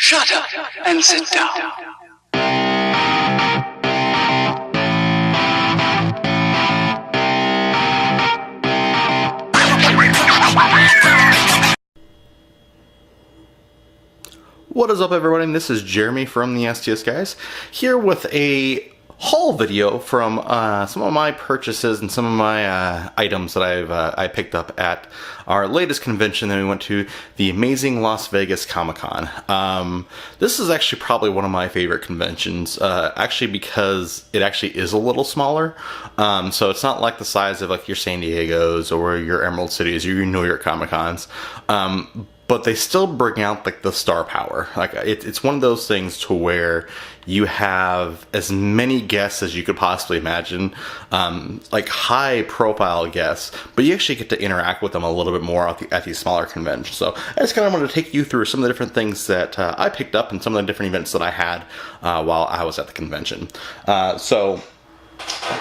Shut up and sit down. What is up, everybody? This is Jeremy from the STS Guys, here with a haul video from some of my purchases and some of my items that I picked up at our latest convention that we went to, the amazing Las Vegas Comic-Con. This is actually probably one of my favorite conventions, actually because it actually is a little smaller. So it's not like the size of like your San Diego's or your Emerald Cities or your New York Comic-Cons. But they still bring out like the star power. Like it's one of those things to where you have as many guests as you could possibly imagine, like high profile guests, but you actually get to interact with them a little bit more at these smaller conventions. So I just kind of wanted to take you through some of the different things that I picked up and some of the different events that I had while I was at the convention. So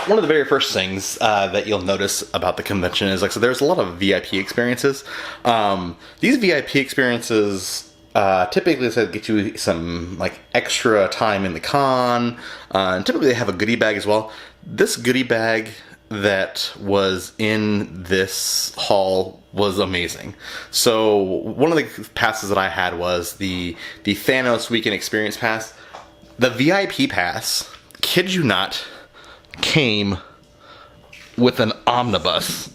one of the very first things that you'll notice about the convention is, like, so there's a lot of VIP experiences. These VIP experiences typically get you some like extra time in the con, and typically they have a goodie bag as well. This goodie bag that was in this hall was amazing. So one of the passes that I had was the Thanos Weekend Experience Pass. The VIP pass, kid you not, came with an omnibus.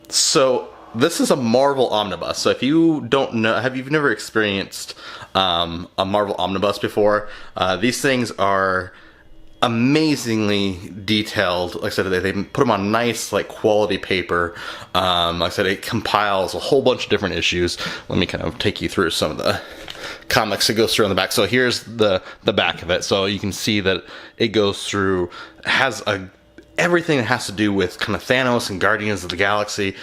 So this is a Marvel omnibus. So if you don't know, have you never experienced a Marvel omnibus before, these things are amazingly detailed. Like I said, they put them on nice, like, quality paper. Like I said, it compiles a whole bunch of different issues. Let me kind of take you through some of the comics it goes through on the back. So here's the back of it. So you can see that it goes through, has everything that has to do with kind of Thanos and Guardians of the Galaxy.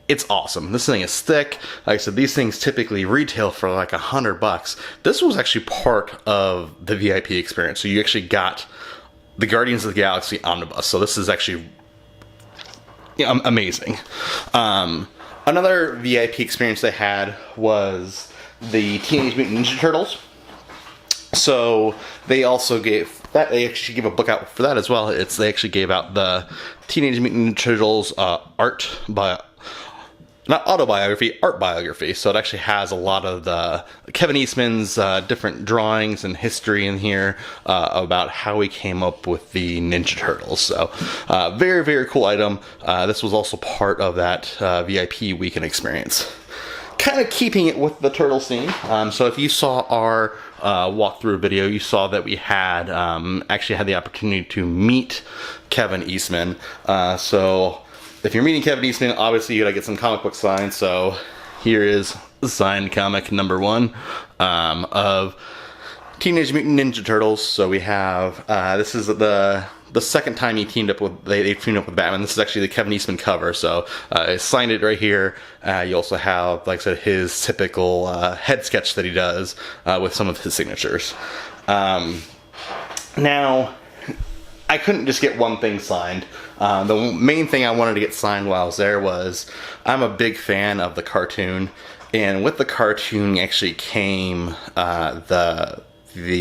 It's awesome. This thing is thick. Like I said, these things typically retail for like $100. This was actually part of the VIP experience. So you actually got the Guardians of the Galaxy omnibus. So this is actually, yeah, amazing. Another VIP experience they had was the Teenage Mutant Ninja Turtles. So they also gave that, they actually gave a book out for that as well. They actually gave out the Teenage Mutant Ninja Turtles not autobiography, art biography. So it actually has a lot of the Kevin Eastman's different drawings and history in here about how he came up with the Ninja Turtles. So very, very cool item. This was also part of that VIP weekend experience. Kind of keeping it with the turtle scene. So if you saw our walkthrough video, you saw that we had actually had the opportunity to meet Kevin Eastman. So if you're meeting Kevin Eastman, obviously you gotta get some comic book signed. So here is signed comic number 1 of Teenage Mutant Ninja Turtles. So we have this is the second time he teamed up with they teamed up with Batman. This is actually the Kevin Eastman cover. So I signed it right here. You also have, like I said, his typical head sketch that he does with some of his signatures. Now, I couldn't just get one thing signed. The main thing I wanted to get signed while I was there was, I'm a big fan of the cartoon, and with the cartoon actually came the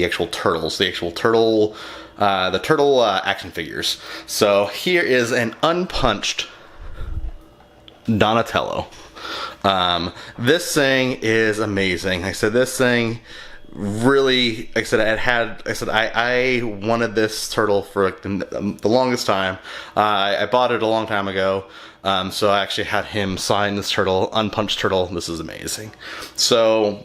actual turtles, the turtle action figures. So here is an unpunched Donatello. This thing is amazing. Like I said, this thing really, like I said, I wanted this turtle for like the longest time. I bought it a long time ago. So I actually had him sign this turtle, unpunched turtle. This is amazing. So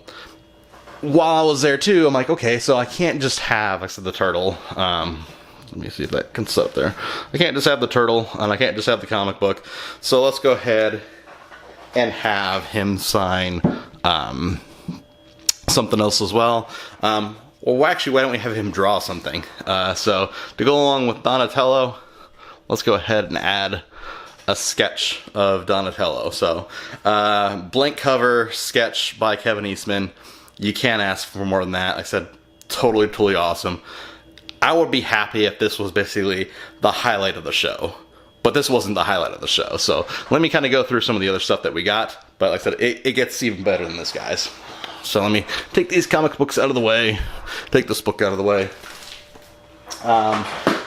while I was there too, I'm like, okay, so I can't just have, like I said, the turtle. Let me see if that can sit up there. I can't just have the turtle, and I can't just have the comic book. So let's go ahead and have him sign something else as well. Well, actually, why don't we have him draw something? So to go along with Donatello, let's go ahead and add a sketch of Donatello. So blank cover sketch by Kevin Eastman. You can't ask for more than that. Like I said, totally awesome. I would be happy if this was basically the highlight of the show, but this wasn't the highlight of the show. So let me kind of go through some of the other stuff that we got. But like I said, it gets even better than this, guys. So let me take these comic books out of the way. Take this book out of the way.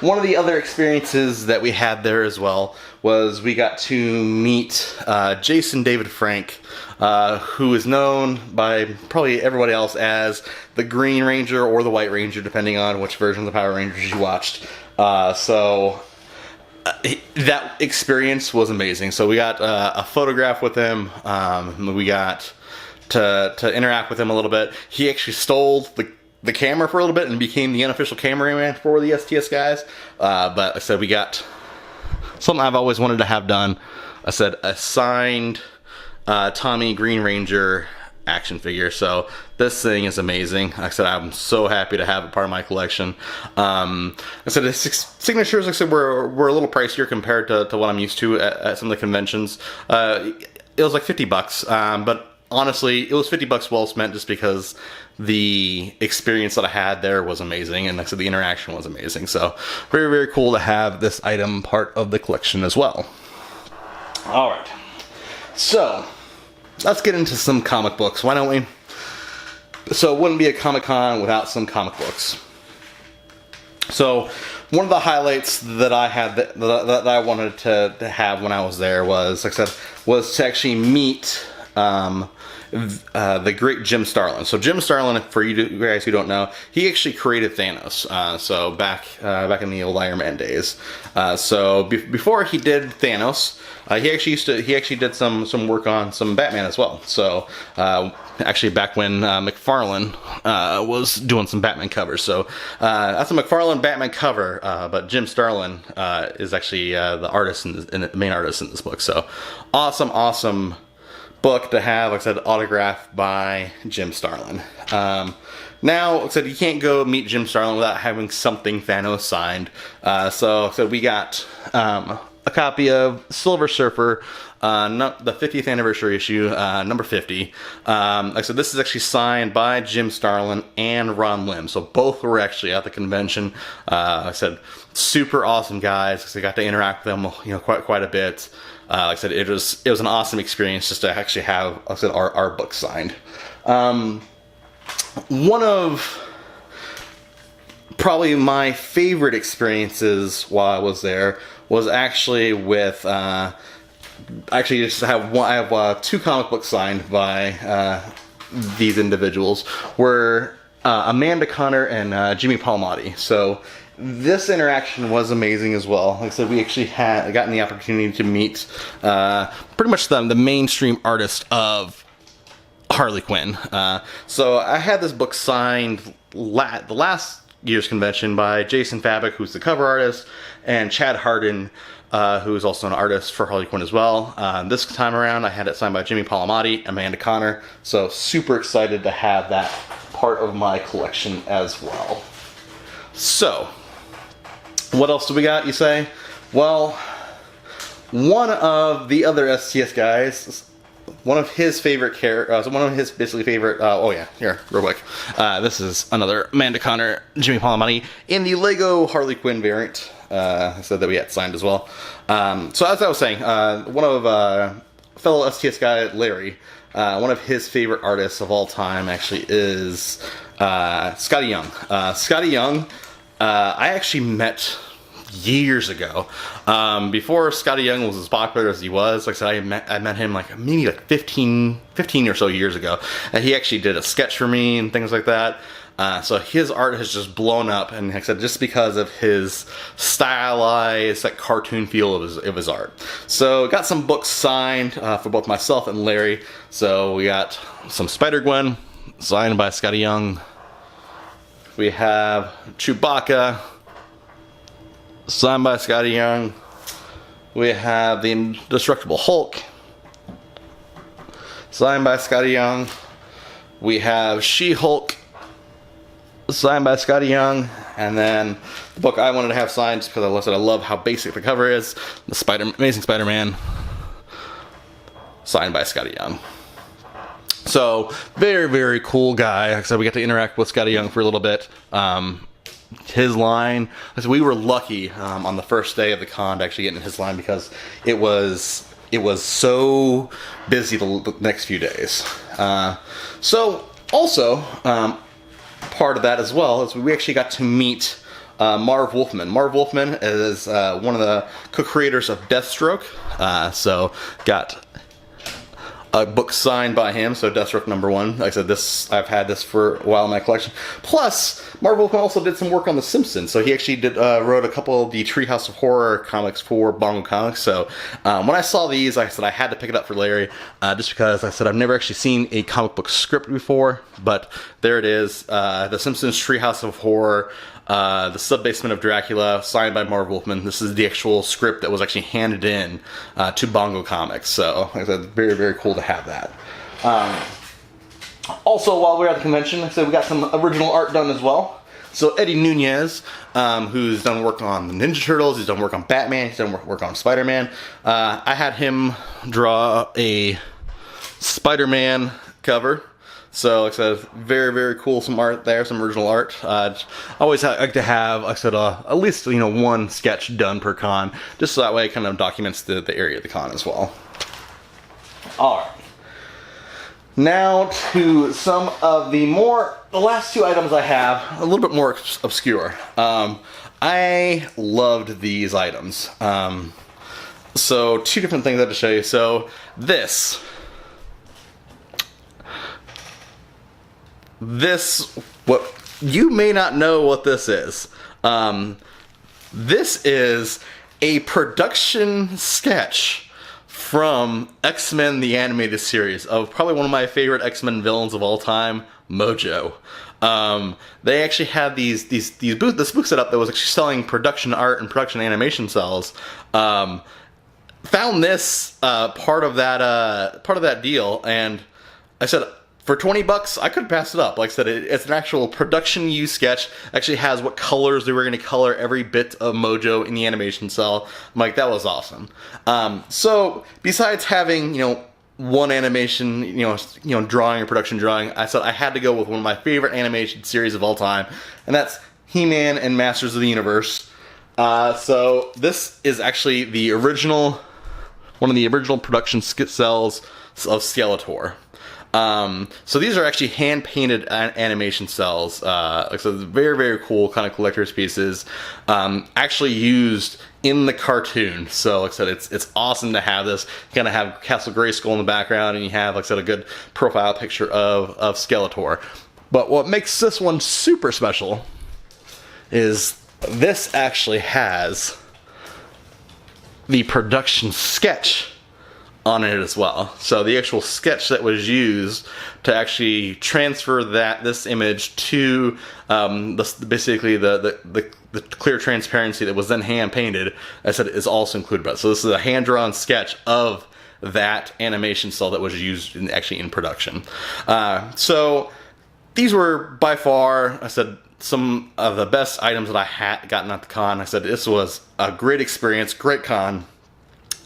One of the other experiences that we had there as well was we got to meet Jason David Frank, who is known by probably everybody else as the Green Ranger or the White Ranger, depending on which version of the Power Rangers you watched. That experience was amazing. So we got a photograph with him. We got to interact with him a little bit. He actually stole the camera for a little bit and became the unofficial cameraman for the STS guys. But I said we got something I've always wanted to have done. I said a signed Tommy Green Ranger action figure. So this thing is amazing. Like I said, I'm so happy to have it part of my collection. I said the signatures, like I said, were a little pricier compared to what I'm used to at some of the conventions. It was like $50, but honestly, it was $50 well spent just because the experience that I had there was amazing, and like I said, the interaction was amazing. So very, very cool to have this item part of the collection as well. All right, so let's get into some comic books. Why don't we? So it wouldn't be a Comic-Con without some comic books. So one of the highlights that I had that I wanted to have when I was there was, like I said, was to actually meet the great Jim Starlin. So Jim Starlin, for you guys who don't know, he actually created Thanos. So back in the old Iron Man days. So before he did Thanos, he actually did some work on some Batman as well. So actually back when McFarlane was doing some Batman covers. So that's a McFarlane Batman cover, but Jim Starlin is actually the artist and the main artist in this book. So awesome book to have, like I said, autographed by Jim Starlin. Now, like I said, you can't go meet Jim Starlin without having something Thanos signed. So we got a copy of Silver Surfer, the 50th anniversary issue, number 50. Like I said, this is actually signed by Jim Starlin and Ron Lim. So both were actually at the convention. Like I said, super awesome guys. Because I got to interact with them, quite a bit. Like I said, it was an awesome experience just to actually have, like I said, our book signed. One of probably my favorite experiences while I was there was actually with I have two comic books signed by these individuals, were Amanda Conner and Jimmy Palmiotti. So this interaction was amazing as well. Like I said, we actually had gotten the opportunity to meet pretty much the mainstream artist of Harley Quinn. So I had this book signed the last year's convention by Jason Fabok, who's the cover artist, and Chad Hardin, who is also an artist for Harley Quinn as well. This time around, I had it signed by Jimmy Palmiotti, Amanda Conner. So super excited to have that part of my collection as well. So what else do we got, you say? Well, one of the other STS guys, one of his favorite oh yeah, here, real quick. This is another Amanda Conner, Jimmy Palmiotti in the Lego Harley Quinn variant. So that we had signed as well. So as I was saying, one of fellow STS guy, Larry, one of his favorite artists of all time actually is Scotty Young. Scotty Young, I actually met years ago. Before Scotty Young was as popular as he was, like I said, I met him maybe 15 or so years ago. And he actually did a sketch for me and things like that. So his art has just blown up, and like I said, just because of his stylized, cartoon feel of his art. So got some books signed for both myself and Larry. So we got some Spider-Gwen signed by Scotty Young. We have Chewbacca signed by Scotty Young. We have the Indestructible Hulk signed by Scotty Young. We have She-Hulk signed by Scotty Young. And then the book I wanted to have signed just because I love how basic the cover is, the Amazing Spider-Man, signed by Scotty Young. So very, very cool guy. Like I said, we got to interact with Scotty Young for a little bit. His line, we were lucky on the first day of the con to actually get in his line because it was so busy the next few days. So Also, part of that as well is we actually got to meet Marv Wolfman. Marv Wolfman is one of the co-creators of Deathstroke, so got a book signed by him, so Deathstroke #1. Like I said, I've had this for a while in my collection. Plus, Marv Wolfman also did some work on The Simpsons, so he actually wrote a couple of the Treehouse of Horror comics for Bongo Comics. So when I saw these, like I said, I had to pick it up for Larry, just because, like I said, I've never actually seen a comic book script before, but there it is, The Simpsons Treehouse of Horror, The Sub-Basement of Dracula, signed by Marv Wolfman. This is the actual script that was actually handed in to Bongo Comics. So, like I said, very, very cool to have that. Also, while we were at the convention, like I said, we got some original art done as well. So Eddie Nunez, who's done work on the Ninja Turtles, he's done work on Batman, he's done work on Spider-Man. I had him draw a Spider-Man cover. So, like I said, very, very cool, some art there, some original art. I always like to have, like I said, at least, one sketch done per con, just so that way it kind of documents the area of the con as well. Alright. Now to some of the last two items I have, a little bit more obscure. I loved these items. So, two different things I have to show you. So, this, what you may not know what this is. This is a production sketch from X-Men the Animated Series of probably one of my favorite X-Men villains of all time, Mojo. They actually had this book set up that was actually selling production art and production animation cells. Found this part of that deal, and I said, for $20, I could pass it up. Like I said, it's an actual production use sketch. Actually has what colors they were going to color every bit of Mojo in the animation cell. I'm like, that was awesome. So besides having, one animation, drawing or production drawing, I said I had to go with one of my favorite animation series of all time, and that's He-Man and Masters of the Universe. So this is actually one of the original production cells of Skeletor. So these are actually hand-painted animation cells. Like I said, very, very cool kind of collector's pieces. Actually used in the cartoon. So like I said, it's awesome to have this. You kind of have Castle Grayskull in the background, and you have, like I said, a good profile picture of Skeletor. But what makes this one super special is this actually has the production sketch on it as well. So the actual sketch that was used to actually transfer this image to basically the clear transparency that was then hand painted, I said, is also included. So this is a hand drawn sketch of that animation cell that was used actually in production. So these were by far, I said, some of the best items that I had gotten at the con. I said this was a great experience, great con.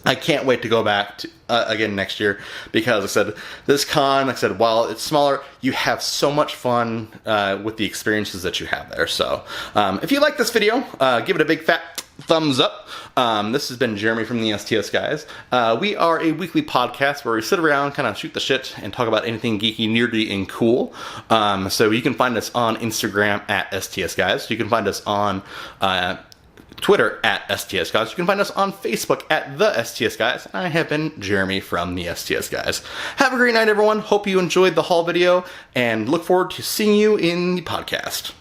I can't wait to go back to, again next year, because I said this con, like I said, while it's smaller, you have so much fun with the experiences that you have there. So if you like this video, give it a big fat thumbs up. This has been Jeremy from the STS Guys. We are a weekly podcast where we sit around, kind of shoot the shit, and talk about anything geeky, nerdy, and cool. So you can find us on Instagram at STS Guys. You can find us on Twitter at STS Guys. You can find us on Facebook at The STS Guys. I have been Jeremy from the STS Guys. Have a great night, everyone. Hope you enjoyed the haul video, and look forward to seeing you in the podcast.